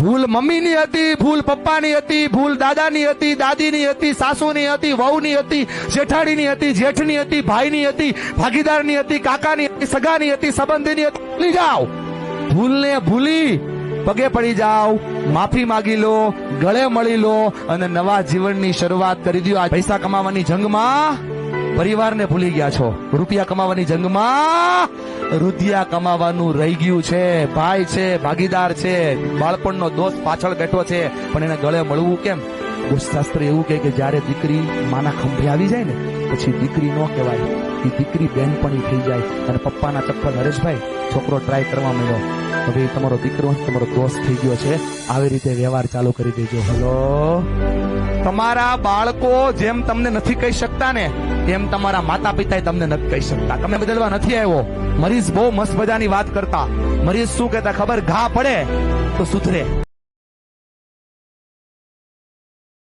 ભૂલ મમ્મીની હતી, ભૂલ પપ્પાની હતી, ભૂલ દાદાની હતી, દાદીની હતી, સાસુની હતી, વહુની હતી, જેઠાણીની હતી, જેઠની હતી, ભાઈની હતી, ભાગીદારની હતી, કાકાની હતી, સગાની હતી, સંબંધીની હતી. ભૂલી જાઓ, ભૂલને ભૂલી પગે પડી જાઓ, માફી માંગી લો, ગળે મળી લો અને નવા જીવનની શરૂઆત કરી દો. આ પૈસા કમાવાની જંગમાં પરિવારને ભૂલી ગયા છો. રૂપિયા કમાવાની જંગમાં રૂપિયા કમાવાનું રહી ગયું છે. ભાઈ છે, ભાગીદાર છે, બાળપણનો દોસ્ત પાછળ બેઠો છે, પણ એને ગળે મળવું કેમ? શાસ્ત્ર એવું કહે કે જયારે દીકરી માના ખંભે આવી જાય ને પછી દીકરી ન કહેવાય, એ દીકરી બેનપણી થઈ જાય. અને પપ્પાના ચપ્પલ, હરેશભાઈ છોકરો ટ્રાય કરવા માંડ્યો, હવે તમારો દીકરો તમારો દોસ્ત થઈ ગયો છે. આવી રીતે વ્યવહાર ચાલુ કરી દેજો. હલો, તમારા બાળકો જેમ તમને નથી કહી શકતા ને તેમ તમારા માતા પિતા તમને નથી કહી શકતા. તમને બદલવા નથી આવ્યો. મરીઝ બહુ મસ્ત મજાની વાત કરતા. મરીઝ શું કહેતા ખબર? ઘા પડે તો સુધરે.